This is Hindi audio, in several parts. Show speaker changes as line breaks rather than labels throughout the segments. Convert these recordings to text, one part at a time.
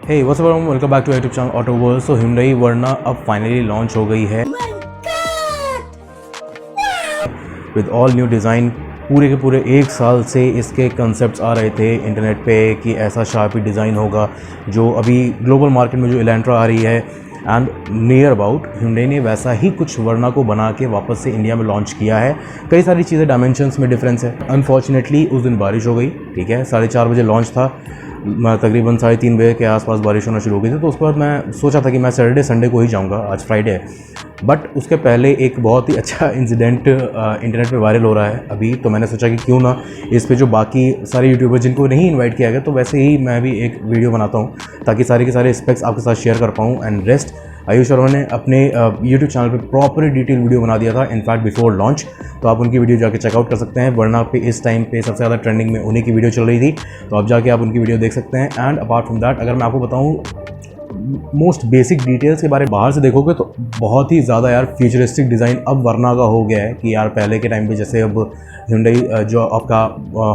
Hey what's up, welcome back to YouTube channel auto world. So Hyundai Verna अब फाइनली लॉन्च हो गई है विद ऑल न्यू डिज़ाइन। पूरे के पूरे एक साल से इसके कंसेप्ट्स आ रहे थे इंटरनेट पे कि ऐसा शार्पी डिज़ाइन होगा जो अभी ग्लोबल मार्केट में जो इलेंट्रा आ रही है एंड नियर अबाउट Hyundai ने वैसा ही कुछ वर्ना को बना के वापस से इंडिया में लॉन्च किया है। कई सारी चीज़ें डायमेंशंस में डिफरेंस है। अनफॉर्चुनेटली उस दिन बारिश हो गई, ठीक है, 4:30 बजे लॉन्च था, तकरीबन 3:30 बजे के आसपास बारिश होना शुरू हो गई थी। तो उसके बाद मैं सोचा था कि मैं सैटरडे संडे को ही जाऊंगा, आज फ्राइडे है। बट उसके पहले एक बहुत ही अच्छा इंसिडेंट इंटरनेट पे वायरल हो रहा है अभी, तो मैंने सोचा कि क्यों ना इस पे जो बाकी सारे यूट्यूबर जिनको नहीं इनवाइट किया गया, तो वैसे ही मैं भी एक वीडियो बनाता हूँ ताकि सारे के सारे स्पेक्स आपके साथ शेयर कर पाऊँ। एंड रेस्ट आयुष शर्मा ने अपने यूट्यूब चैनल पे प्रॉपर डिटेल वीडियो बना दिया था, इनफैक्ट बिफोर लॉन्च, तो आप उनकी वीडियो जाके चेकआउट कर सकते हैं। वर्ना पे इस टाइम पे सबसे ज़्यादा ट्रेंडिंग में उन्हीं की वीडियो चल रही थी, तो आप जाके आप उनकी वीडियो देख सकते हैं। एंड अपार्ट फ्रॉम दैट, अगर मैं आपको बताऊँ मोस्ट बेसिक डिटेल्स के बारे में, बाहर से देखोगे तो बहुत ही ज़्यादा यार फ्यूचरिस्टिक डिज़ाइन अब वर्ना का हो गया है कि यार पहले के टाइम पे जैसे अब Hyundai जो आपका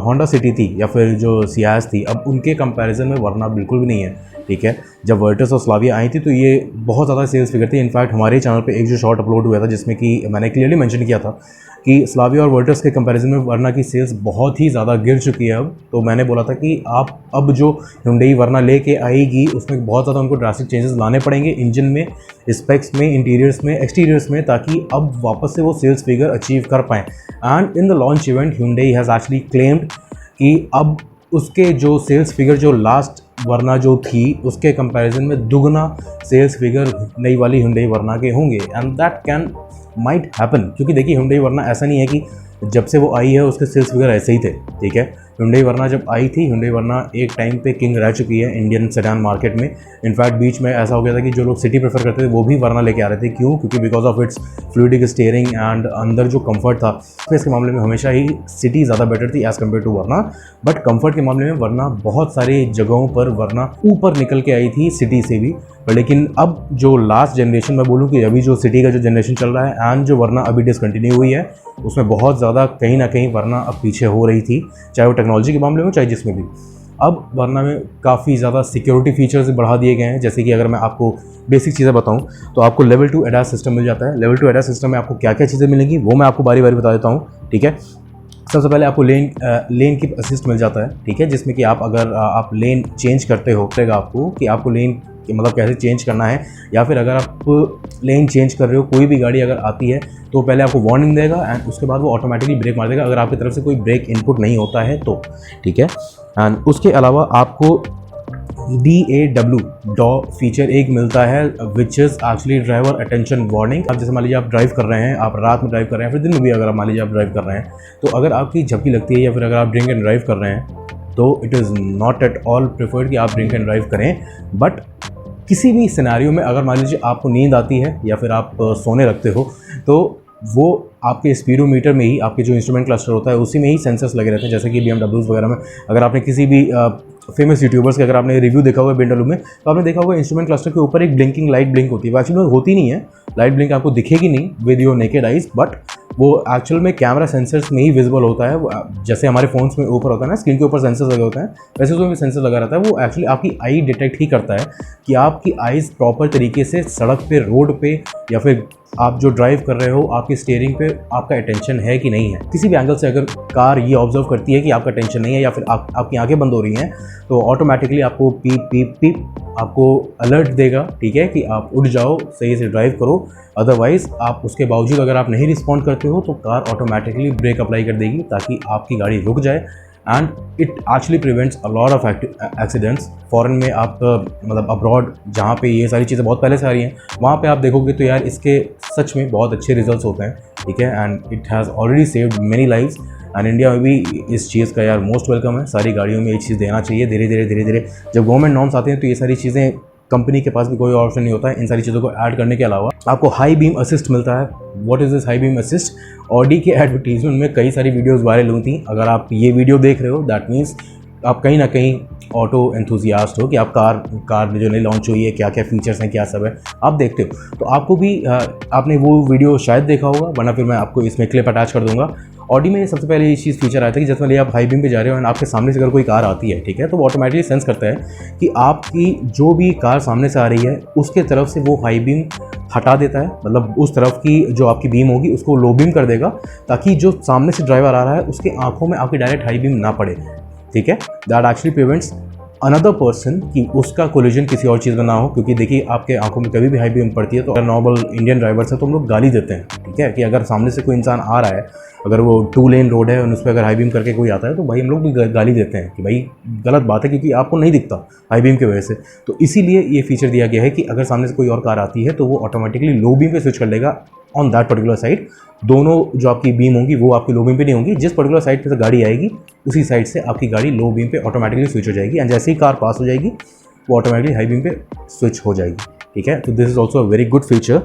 होंडा सिटी थी या फिर जो सियाज थी, अब उनके कंपैरिजन में वर्ना बिल्कुल भी नहीं है, ठीक है। जब वर्टस और स्लाविया आई थी तो ये बहुत ज़्यादा सेल्स फिगर थी। इनफैक्ट हमारे चैनल पे एक जो शॉर्ट अपलोड हुआ था जिसमें कि मैंने क्लियरली मेंशन किया था कि स्लाविया और वर्टस के कंपैरिजन में वर्ना की सेल्स बहुत ही ज़्यादा गिर चुकी है अब। तो मैंने बोला था कि आप अब जो Hyundai वर्ना लेके आएगी उसमें बहुत ज़्यादा उनको ड्रास्टिक चेंजेस लाने पड़ेंगे इंजन में, स्पेक्स में, इंटीरियर्स में, एक्सटीरियर्स में, ताकि अब वापस से वो सेल्स फिगर अचीव कर पाएँ। And in the launch event Hyundai has actually claimed कि अब उसके जो सेल्स फिगर जो लास्ट वर्ना जो थी उसके कंपैरिजन में दुगना सेल्स फिगर नई वाली Hyundai वर्ना के होंगे। And that can might happen, क्योंकि देखिए Hyundai वर्ना ऐसा नहीं है कि जब से वो आई है उसके सेल्स फिगर ऐसे ही थे, ठीक है। Hyundai वर्ना जब आई थी, Hyundai वर्ना एक टाइम पे किंग रह चुकी है इंडियन सेडान मार्केट में। इनफैक्ट बीच में ऐसा हो गया था कि जो लोग सिटी प्रेफर करते थे वो भी वर्ना लेके आ रहे थे। क्यों? क्योंकि because of its fluidic steering and अंदर जो कंफर्ट था, स्पेस के मामले में हमेशा ही सिटी ज़्यादा बेटर थी as compare to Verna. But comfort के मामले में वर्ना बहुत सारी जगहों पर वर्ना ऊपर निकल के आई थी सिटी से भी। लेकिन अब जो लास्ट जनरेशन मैं बोलूँ कि अभी जो सिटी का जो जनरेशन चल रहा है एंड जो वर्ना अभी डिसकंटिन्यू हुई है, उसमें बहुत ज़्यादा कहीं ना कहीं वर्ना अब पीछे हो रही थी, चाहे वो टेक्नोलॉजी के मामले में चाहे जिसमें भी। अब वर्ना में काफ़ी ज़्यादा सिक्योरिटी फीचर्स बढ़ा दिए गए हैं। जैसे कि अगर मैं आपको बेसिक चीज़ें बताऊं तो आपको लेवल 2 ADAS सिस्टम मिल जाता है। लेवल 2 ADAS सिस्टम में आपको क्या क्या चीज़ें मिलेंगी वो मैं आपको बारी बारी बता देता हूँ, ठीक है। सबसे पहले आपको लेन कीप असिस्ट मिल जाता है, ठीक है, जिसमें कि आप अगर आप लेन चेंज करते हो रहेगा आपको कि आपको लेन मतलब कैसे चेंज करना है, या फिर अगर आप लेन चेंज कर रहे हो, कोई भी गाड़ी अगर आती है तो पहले आपको वार्निंग देगा एंड उसके बाद वो ऑटोमेटिकली ब्रेक मार देगा अगर आपकी तरफ से कोई ब्रेक इनपुट नहीं होता है तो, ठीक है। एंड उसके अलावा आपको DAW फीचर एक मिलता है which is actually driver attention warning. अब जैसे मान लीजिए आप ड्राइव कर रहे हैं, आप रात में ड्राइव कर रहे हैं, फिर दिन में भी अगर मान लीजिए आप ड्राइव कर रहे हैं, तो अगर आपकी झपकी लगती है या फिर अगर आप ड्रिंक एंड ड्राइव कर रहे हैं तो it is not at all preferred कि आप ड्रिंक एंड ड्राइव करें। बट किसी भी सिनेरियो में अगर मान लीजिए आपको नींद आती है या फिर आप सोने लगते हो, तो वो आपके स्पीडोमीटर में ही, आपके जो इंस्ट्रूमेंट क्लस्टर होता है उसी में ही सेंसर्स लगे रहते हैं। जैसे कि BMWs वगैरह में अगर आपने किसी भी फेमस यूट्यूबर्स के अगर आपने रिव्यू देखा होगा BMW में, तो आपने देखा होगा इंस्ट्रूमेंट क्लस्टर के ऊपर एक ब्लिंकिंग लाइट ब्लिंक होती है। वो एक्चुअली होती नहीं है, लाइट ब्लिंक आपको दिखेगी नहीं with your naked eyes, but वो एक्चुअल में कैमरा सेंसर्स में ही विजिबल होता है। जैसे हमारे फोन्स में ऊपर होता है ना, स्क्रीन के ऊपर सेंसर लगे होते हैं, वैसे उसमें भी सेंसर लगा रहता है। वो एक्चुअली आपकी आई डिटेक्ट ही करता है कि आपकी आइज़ प्रॉपर तरीके से सड़क पे, रोड पे, या फिर आप जो ड्राइव कर रहे हो आपकी स्टीयरिंग पे आपका अटेंशन है कि नहीं है। किसी भी एंगल से अगर कार ये ऑब्जर्व करती है कि आपका अटेंशन नहीं है या फिर आपकी आंखें बंद हो रही हैं, तो ऑटोमेटिकली आपको पीप पीप पीप आपको अलर्ट देगा, ठीक है, कि आप उठ जाओ, सही से ड्राइव करो। अदरवाइज़ आप उसके बावजूद अगर आप नहीं रिस्पॉन्ड करते हो तो कार ऑटोमेटिकली ब्रेक अप्लाई कर देगी ताकि आपकी गाड़ी रुक जाए। And it actually prevents a lot of accidents. Foreign में आप मतलब अब्रॉड जहाँ पे ये सारी चीज़ें बहुत पहले से आ रही हैं, वहाँ पे आप देखोगे तो यार इसके सच में बहुत अच्छे रिजल्ट्स होते हैं, ठीक है। And it has already saved many lives and India में भी इस चीज़ का यार मोस्ट वेलकम है। सारी गाड़ियों में ये चीज़ देना चाहिए। धीरे धीरे जब गवर्नमेंट नॉर्म्स आते हैं तो ये सारी चीज़ें कंपनी के पास भी कोई ऑप्शन नहीं होता है इन सारी चीज़ों को ऐड करने के अलावा। आपको हाई बीम असिस्ट मिलता है। What is this high beam assist? Audi के एडवर्टीजमेंट में कई सारी वीडियोस वायरल हुई थी। अगर आप ये वीडियो देख रहे हो दैट मीन्स आप कहीं ना कहीं ऑटो एंथुजियास्ट हो कि आप कार जो नई लॉन्च हुई है क्या क्या फीचर्स हैं, क्या सब है, आप देखते हो। तो आपको भी आपने वो वीडियो शायद देखा होगा, वरना फिर मैं आपको इसमें क्लिप अटैच कर दूंगा। ऑडी में सबसे पहले ये चीज़ फीचर आया था कि जैसे मान आप हाई बीम पे जा रहे हो एंड आपके सामने से अगर कोई कार आती है, ठीक है, तो वो ऑटोमेटिकली सेंस करता है कि आपकी जो भी कार सामने से आ रही है उसके तरफ से वो हाई बीम हटा देता है, मतलब उस तरफ की जो आपकी बीम होगी उसको लो बीम कर देगा, ताकि जो सामने से ड्राइवर आ रहा है उसके आंखों में आपकी डायरेक्ट हाई बीम ना पड़े, ठीक है। That actually prevents another person कि उसका कोलिजन किसी और चीज़ में ना हो, क्योंकि देखिए आपके आंखों में कभी भी हाई बीम पड़ती है तो अगर नॉर्मल इंडियन ड्राइवर्स है तो हम लोग गाली देते हैं, ठीक है, कि अगर सामने से कोई इंसान आ रहा है, अगर वो 2 लेन रोड है और उस पर अगर हाई बीम करके कोई आता है तो भाई हम लोग भी गाली देते हैं कि भाई गलत बात है, क्योंकि आपको नहीं दिखता हाई बीम की वजह से। तो इसीलिए ये फीचर दिया गया है कि अगर सामने से कोई और कार आती है तो वो ऑटोमेटिकली लो बीम पे स्विच कर लेगा ऑन दैट पर्टिकुलर साइड। दोनों जो आपकी बीम होंगी वो आपकी लो बीम पे नहीं होंगी, जिस पर्टिकुलर साइड पे से गाड़ी आएगी उसी साइड से आपकी गाड़ी लो बीम पे ऑटोमेटिकली स्विच हो जाएगी, एंड जैसे ही कार पास हो जाएगी वो ऑटोमेटिकली हाई बीम पे स्विच हो जाएगी, ठीक है। तो this is also a very good feature,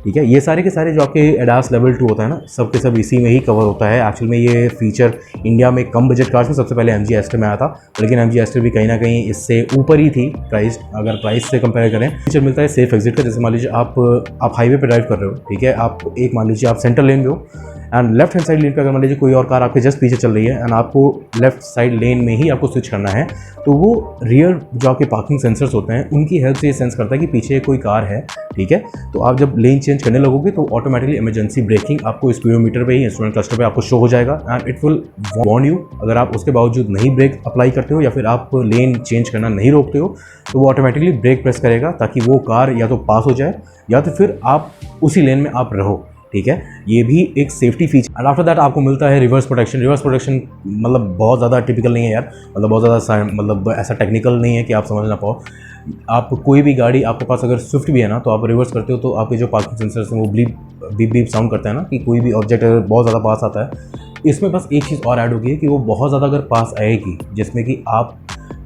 ठीक है। ये सारे के सारे जो आपके एडास लेवल 2 होता है ना, सब के सब इसी में ही कवर होता है। एक्चुअल में ये फीचर इंडिया में कम बजट कार्स में सबसे पहले MG एस्टर में आया था, लेकिन MG एस्टर भी कहीं ना कहीं इससे ऊपर ही थी प्राइस, अगर प्राइस से कंपेयर करें। फीचर मिलता है सेफ एग्जिट का, जैसे मान लीजिए आप हाईवे पे ड्राइव कर रहे हो, ठीक है, आप एक मान लीजिए आप सेंटर लेन में हो एंड लेफ्ट हैंड साइड लेन पे अगर मान लीजिए कोई और कार आपके जस्ट पीछे चल रही है एंड आपको लेफ्ट साइड लेन में ही आपको स्विच करना है, तो वो रियर जो आपके पार्किंग सेंसर्स होते हैं उनकी हेल्प से ये सेंस करता है कि पीछे कोई कार है, ठीक है। तो आप जब लेन चेंज करने लगोगे तो ऑटोमेटिकली इमरजेंसी ब्रेकिंग आपको स्पीडोमीटर पे ही, इंस्ट्रूमेंट क्लस्टर पे आपको शो हो जाएगा and it will warn you. अगर आप उसके बावजूद नहीं ब्रेक अप्लाई करते हो या फिर आप लेन चेंज करना नहीं रोकते हो तो वो ऑटोमेटिकली ब्रेक प्रेस करेगा, ताकि वो कार या तो पास हो जाए या तो फिर आप उसी लेन में आप रहो, ठीक है। ये भी एक safety feature. And after that आपको मिलता है रिवर्स प्रोटेक्शन। रिवर्स प्रोटेक्शन मतलब बहुत ज़्यादा टिपिकल नहीं है यार, मतलब बहुत ज़्यादा मतलब ऐसा टेक्निकल नहीं है कि आप समझ ना पाओ। आप कोई भी गाड़ी आपके पास अगर स्विफ्ट भी है ना, तो आप रिवर्स करते हो तो आपके जो पार्किंग सेंसर्स हैं वो बीप बीप साउंड करता है ना, कि कोई भी ऑब्जेक्ट अगर बहुत ज़्यादा पास आता है। इसमें बस एक चीज़ और ऐड होगी है कि वो बहुत ज़्यादा अगर पास आएगी, जिसमें कि आप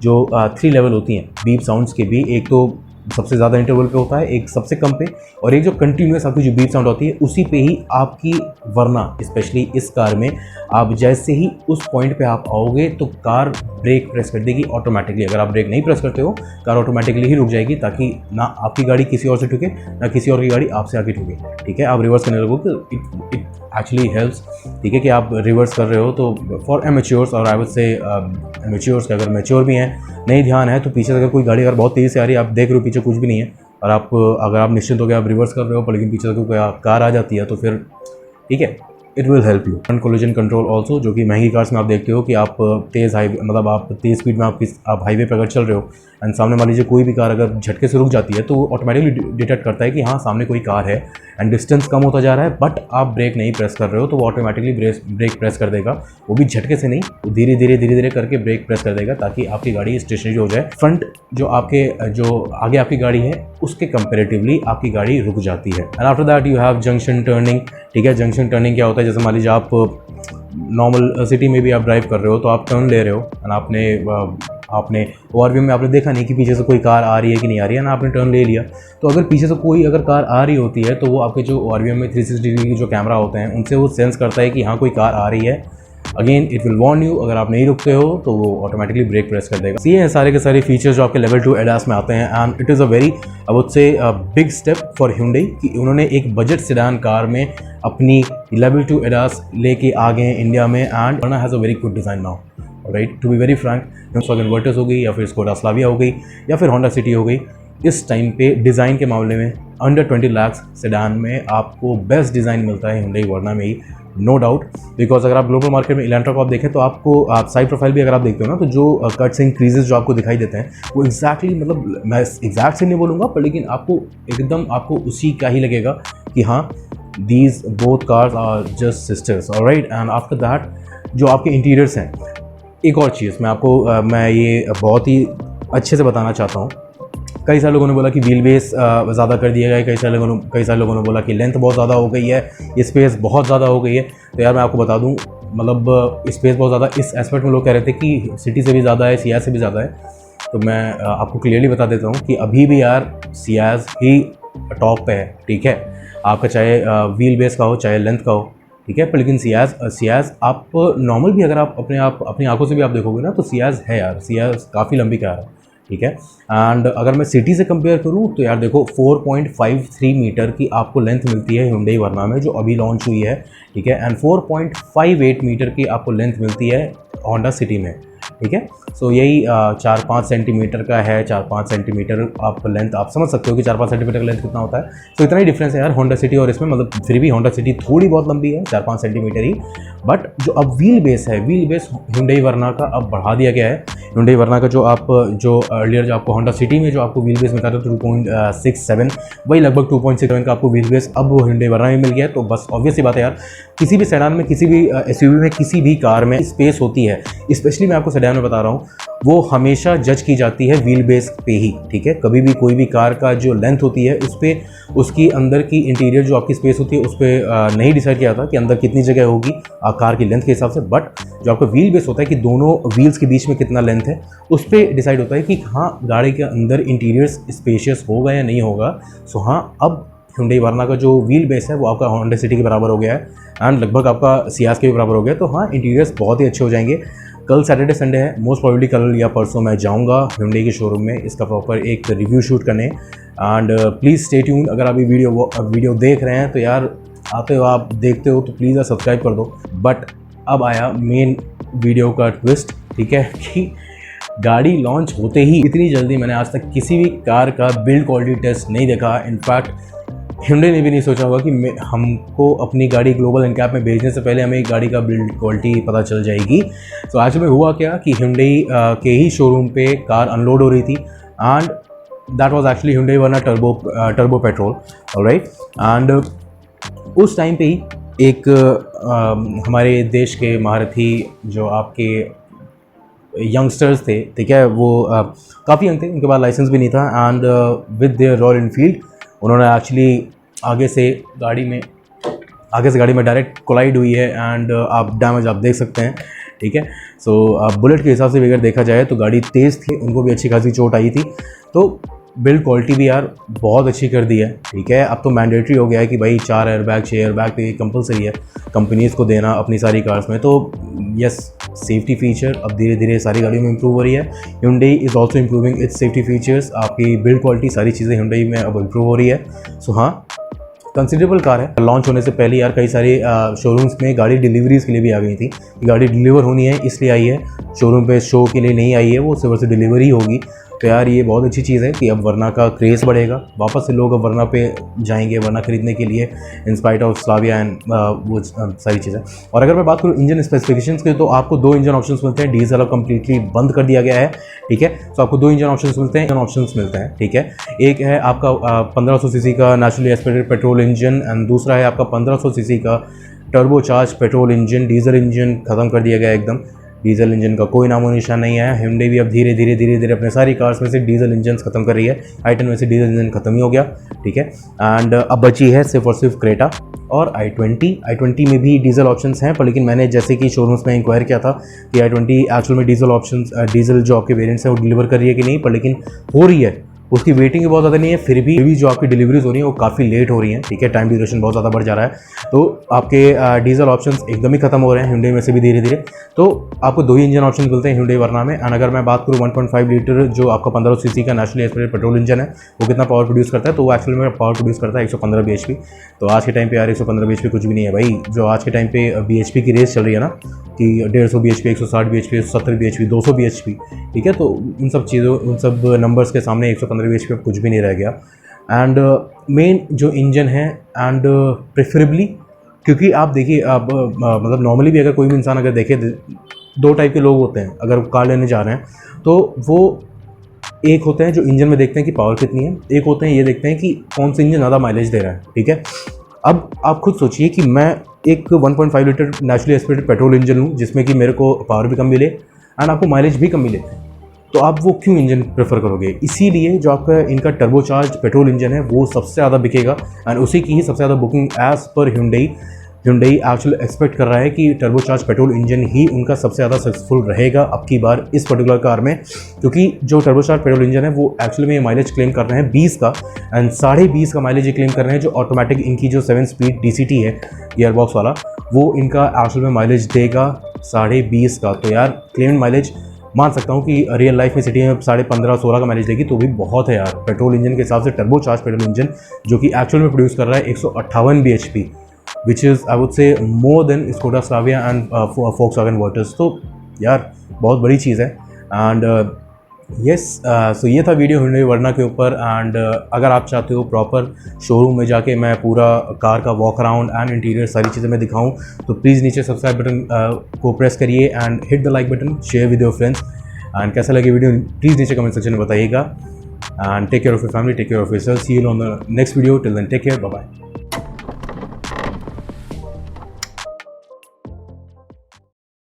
जो 3 लेवल होती हैं बीप साउंड्स के भी, एक तो सबसे ज़्यादा इंटरवल पे होता है, एक सबसे कम पे, और एक जो कंटिन्यूस आपकी जो बीप साउंड होती है उसी पे ही आपकी, वरना स्पेशली इस कार में आप जैसे ही उस पॉइंट पे आप आओगे तो कार ब्रेक प्रेस कर देगी ऑटोमेटिकली। अगर आप ब्रेक नहीं प्रेस करते हो कार ऑटोमेटिकली ही रुक जाएगी, ताकि ना आपकी गाड़ी किसी और से ठुके ना किसी और की गाड़ी आपसे आके ठुके, ठीक है। आप रिवर्स करने लगो तो इट एक्चुअली हेल्प्स, ठीक है, कि आप रिवर्स कर रहे हो तो फॉर एमेच्योर्स, और आई वुड से एमेच्योर्स के अगर मैच्योर भी हैं, नहीं ध्यान है तो पीछे से अगर कोई गाड़ी अगर बहुत तेज़ से आ रही है, आप देख रहे हो पीछे कुछ भी नहीं है और आप अगर आप निश्चिंत हो गए आप रिवर्स कर रहे हो, पर लेकिन पीछे से कोई कार आ जाती है तो फिर ठीक है, it will help you. Front collision control also, जो कि महंगी कार्स में आप देखते हो कि आप तेज़ हाईवे, मतलब आप तेज़ स्पीड में आप हाईवे पर अगर चल रहे हो एंड सामने मान लीजिए कोई भी कार अगर झटके से रुक जाती है तो वो ऑटोमेटिकली डिटेक्ट करता है कि हाँ सामने कोई कार है एंड डिस्टेंस कम होता जा रहा है, बट आप ब्रेक नहीं प्रेस कर रहे हो तो वो ऑटोमेटिकली ब्रेक प्रेस कर देगा। वो भी झटके से नहीं, वो धीरे धीरे करके ब्रेक प्रेस कर देगा, ताकि आपकी गाड़ी स्टेशनरी हो जाए। फ्रंट जो आगे आपकी गाड़ी है उसके कंपेरेटिवली आपकी गाड़ी रुक जाती है। And after that you have junction turning, ठीक है। जंक्शन टर्निंग क्या होता है, जैसे मान लीजिए आप नॉर्मल सिटी में भी आप ड्राइव कर रहे हो तो आप टर्न ले रहे हो एंड आपने ओवरव्यू में आपने देखा नहीं कि पीछे से कोई कार आ रही है कि नहीं आ रही है ना, आपने टर्न ले लिया, तो अगर पीछे से कोई अगर कार आ रही होती है तो वो आपके जो ओवरव्यू में 360 डिग्री के जो कैमरा होते हैं उनसे वो सेंस करता है कि हाँ कोई कार आ रही है। Again it will warn you, अगर आप नहीं रुकते हो तो वो ऑटोमेटिकली ब्रेक प्रेस कर देगा। ये हैं सारे के सारे फीचर्स जो आपके लेवल 2 एडास में आते हैं and it is a very I would say big step for Hyundai कि उन्होंने एक बजट सेडान कार में अपनी लेवल 2 एडास लेके आ गए हैं इंडिया में, and Verna has a very good design now, right. To be very frank, Volkswagen Virtus हो गई या फिर Skoda Slavia हो गई या फिर Honda City हो गई, इस टाइम पे डिज़ाइन के मामले में अंडर 20 लाख सेडान में आपको बेस्ट डिज़ाइन मिलता है Hyundai Verna में ही, नो डाउट। बिकॉज अगर आप ग्लोबल मार्केट में इलेंट्रा को आप देखें तो आप साइड प्रोफाइल भी अगर आप देखते हो ना, तो जो कट्स एंड क्रीजेस जो आपको दिखाई देते हैं वो एग्जैक्टली, मतलब मैं एग्जैक्ट से नहीं बोलूँगा पर लेकिन आपको उसी का ही लगेगा कि हाँ these both cars are just sisters, alright. And after that जो आपके इंटीरियर्स हैं, एक और चीज़ मैं ये बहुत ही अच्छे से बताना चाहता हूँ। कई सारे लोगों ने बोला कि व्हील बेस ज़्यादा कर दिया गया है, कई सारे लोगों ने बोला कि लेंथ बहुत ज़्यादा हो गई है, स्पेस बहुत ज़्यादा हो गई है। तो यार मैं आपको बता दूं, मतलब स्पेस बहुत ज़्यादा इस एस्पेक्ट में लोग कह रहे थे कि सिटी से भी ज़्यादा है, सियाज से भी ज़्यादा है। तो मैं आपको क्लियरली बता देता हूँ कि अभी भी यार सियाज ही टॉप पे है, ठीक है। आपका चाहे व्हील बेस का हो चाहे लेंथ का हो, ठीक है, पर लेकिन सियाज आप नॉर्मल भी अगर आप अपनी आंखों से भी आप देखोगे ना तो सियाज है यार, सियाज काफ़ी लंबी कार है, ठीक है। एंड अगर मैं सिटी से कंपेयर करूँ तो यार देखो 4.53 मीटर की आपको लेंथ मिलती है Hyundai वर्ना में जो अभी लॉन्च हुई है, ठीक है। एंड 4.58 मीटर की आपको लेंथ मिलती है होंडा सिटी में, ठीक है। सो यही 4-5 सेंटीमीटर का है, 4-5 सेंटीमीटर आप लेंथ आप समझ सकते हो कि 4-5 सेंटीमीटर का लेंथ कितना होता है। तो इतना ही डिफरेंस है यार होंडा सिटी और इसमें, मतलब फिर भी होंडा सिटी थोड़ी बहुत लंबी है, 4-5 सेंटीमीटर ही। बट जो अब व्हील बेस है, व्हील बेस Hyundai वर्ना का अब बढ़ा दिया गया है। Hyundai वर्ना का जो अर्लियर जो आपको होंडा सिटी में जो आपको व्हील बेस मिलता था 2.67, वही लगभग 2.67 का आपको व्हील बेस अब Hyundai वर्ना में मिल गया है। तो बस ऑब्वियस सी बात है यार, किसी भी सेडान में, किसी भी SUV में, किसी भी कार में स्पेस होती है, स्पेशली मैं आपको सेडान में बता रहा हूँ, वो हमेशा जज की जाती है व्हील बेस पे ही, ठीक है। कभी भी कोई भी कार का जो लेंथ होती है उस पर, उसकी अंदर की इंटीरियर जो आपकी स्पेस होती है उस पर नहीं डिसाइड किया जाता कि अंदर कितनी जगह होगी कार की लेंथ के हिसाब से। बट जो आपका व्हील बेस होता है कि दोनों व्हील्स के बीच में कितना लेंथ है, उस पर डिसाइड होता है कि हाँ गाड़ी के अंदर इंटीरियर स्पेशियस होगा या नहीं होगा। सो हाँ, अब Hyundai वर्ना का जो व्हील बेस है वो आपका होंडा सिटी के बराबर हो गया है एंड लगभग आपका सियाज के भी बराबर हो गया है। तो हाँ, इंटीरियर्स बहुत ही अच्छे हो जाएंगे। कल सैटरडे संडे है, मोस्ट प्रॉब्ली कल या परसों मैं जाऊंगा Hyundai के शोरूम में इसका प्रॉपर एक रिव्यू शूट करने। And please stay tune. अगर आप ये वीडियो देख रहे हैं तो यार, आते हो आप देखते हो तो प्लीज़ यार सब्सक्राइब कर दो। बट अब आया मेन वीडियो का ट्विस्ट, ठीक है, कि गाड़ी लॉन्च होते ही इतनी जल्दी मैंने आज तक किसी भी कार का बिल्ड क्वालिटी टेस्ट नहीं देखा। इनफैक्ट Hyundai ने भी नहीं सोचा होगा कि हमको अपनी गाड़ी ग्लोबल एनकैप में भेजने से पहले हमें गाड़ी का बिल्ड क्वालिटी पता चल जाएगी। तो आज में हुआ क्या कि Hyundai के ही शोरूम पे कार अनलोड हो रही थी and that was actually Hyundai Verna turbo petrol, alright. And उस टाइम पे ही एक हमारे देश के महारथी जो आपके यंगस्टर्स थे, ठीक है, वो काफ़ी यंग थे, उनके पास लाइसेंस भी नहीं था। And with their royal Enfield उन्होंने एक्चुअली आगे से गाड़ी में डायरेक्ट कोलाइड हुई है एंड आप डैमेज आप देख सकते हैं, ठीक है। सो बुलेट के हिसाब से भी अगर देखा जाए तो गाड़ी तेज़ थी, उनको भी अच्छी खासी चोट आई थी। तो बिल्ड क्वालिटी भी यार बहुत अच्छी कर दी है, ठीक है। अब तो मैंडेटरी हो गया है कि भाई 4 एयरबैग 6 एयरबैग तो ये कंपलसरी है कंपनीज़ को देना अपनी सारी कार्स में। तो यस, सेफ्टी फीचर अब धीरे धीरे सारी गाड़ियों में इंप्रूव हो रही है। Hyundai is also improving it's safety features. आपकी बिल्ड क्वालिटी सारी चीज़ें Hyundai में अब इंप्रूव हो रही है। सो हाँ, कंसिडरेबल कार है। लॉन्च होने से पहले यार कई सारे शोरूम्स में गाड़ी डिलीवरीज़ के लिए भी आ गई थी। गाड़ी डिलीवर होनी है इसलिए आई है, शोरूम पे शो के लिए नहीं आई है, वो सिर्फ से डिलीवरी होगी। तो यार ये बहुत अच्छी चीज़ है कि अब वर्ना का क्रेज़ बढ़ेगा, वापस से लोग अब वर्ना पे जाएंगे वर्ना खरीदने के लिए, इंस्पाइट ऑफ स्लाविया एंड वो सारी चीज़ें। और अगर मैं बात करूँ इंजन स्पेसिफिकेशंस की, तो आपको 2 इंजन ऑप्शंस मिलते हैं। डीजल अब कम्प्लीटली बंद कर दिया गया है, ठीक है। तो आपको 2 इंजन ऑप्शंस मिलते हैं, ठीक है। एक है आपका 1500 सीसी का naturally aspirated petrol engine and दूसरा है आपका 1500 सीसी का turbocharge petrol engine. Diesel engine ख़त्म कर दिया गया एकदम, डीजल इंजन का कोई नामो निशान नहीं है। Hyundai भी अब धीरे धीरे अपने सारी कार्स में से डीजल इंजन ख़त्म कर रही है। i10 में से डीजल इंजन ख़त्म ही हो गया, ठीक है। एंड अब बची है सिर्फ और सिर्फ क्रेटा और i20 में भी डीजल ऑप्शंस हैं, पर लेकिन मैंने जैसे कि शोरूम्स में इंक्वायर किया था कि i20 एक्चुअल में डीजल जो आपके वेरियंट्स हैं वो डिलीवर कर रही है कि नहीं, पर लेकिन हो रही है। उसकी वेटिंग भी बहुत ज़्यादा नहीं है, फिर भी जो आपकी डिलीवरीज हो रही है वो काफ़ी लेट हो रही हैं, ठीक है। टाइम ड्यूरेशन बहुत ज़्यादा बढ़ जा रहा है। तो आपके डीजल ऑप्शंस एकदम ही खत्म हो रहे हैं Hyundai में से भी धीरे धीरे। तो आपको 2 ही इंजन ऑप्शन मिलते हैं Hyundai वर्ना में। एंड अगर मैं बात करूँ 1.5 लीटर जो आपका 1500 सीसी का नेचुरली एस्पिरेटेड पेट्रोल इंजन है, वो कितना पावर प्रोड्यूस करता है, तो वो एक्चुअली में पावर प्रोड्यूस करता है 115 bhp। तो आज के टाइम पे यार 115 bhp कुछ भी नहीं है भाई। जो आज के टाइम पे bhp की रेस चल रही है ना कि 150 bhp 160 bhp 170 bhp 200 bhp, ठीक है। तो उन सब नंबर्स के सामने 115 bhp कुछ भी नहीं रह गया। एंड मेन जो इंजन है एंड प्रेफरेबली, क्योंकि आप देखिए अब मतलब नॉर्मली भी अगर कोई भी इंसान अगर देखे, 2 टाइप के लोग होते हैं अगर कार लेने जा रहे हैं। तो वो एक होते हैं जो इंजन में देखते हैं कि पावर कितनी है, एक होते हैं ये देखते हैं कि कौन सा इंजन ज़्यादा माइलेज दे रहा है, ठीक है। अब आप खुद सोचिए कि मैं एक 1.5 litre naturally aspirated petrol engine लूँ जिसमें कि मेरे को पावर भी कम मिले एंड आपको माइलेज भी कम मिले, तो आप वो क्यों इंजन प्रेफर करोगे? इसीलिए जो आपका इनका टर्बोचार्ज पेट्रोल इंजन है वो सबसे ज़्यादा बिकेगा एंड उसी की ही सबसे ज़्यादा booking as per Hyundai actually expect कर रहा है कि टर्बोचार्ज पेट्रोल इंजन ही उनका सबसे ज़्यादा सक्सेसफुल रहेगा अब की बार इस पर्टिकुलर कार में, क्योंकि जो टर्बोचार्ज पेट्रोल इंजन है वो एक्चुअली में माइलेज क्लेम कर रहे हैं 20 का एंड 20.5 का माइलेज ये क्लेम कर रहे हैं। जो ऑटोमेटिक इनकी जो 7 स्पीड DCT है गियरबॉक्स वाला, वो इनका एक्चुअल में माइलेज देगा 20.5 का। तो यार क्लेम्ड माइलेज मान सकता हूँ कि रियल लाइफ में सिटी में 15.5-16 का माइलेज देगी तो भी बहुत है यार। पेट्रोल इंजन के हिसाब से टर्बो चार्ज पेट्रोल इंजन जो कि एक्चुअल में प्रोड्यूस कर रहा है 158 bhp, which is I would say more than Skoda Slavia and Volkswagen Virtus. तो यार बहुत बड़ी चीज़ है। एंड यस, सो ये था वीडियो हुंडई वर्ना के ऊपर। एंड अगर आप चाहते हो प्रॉपर शोरूम में जाके मैं पूरा कार का वॉक अराउंड एंड इंटीरियर सारी चीज़ें मैं दिखाऊं तो प्लीज़ नीचे सब्सक्राइब बटन को प्रेस करिए and hit the like button, share with your friends. And कैसा लगे वीडियो प्लीज़ नीचे कमेंट सेक्शन में बताइएगा। And take care of your family, take care of yourself, see you on the next video, till then take care, bye bye.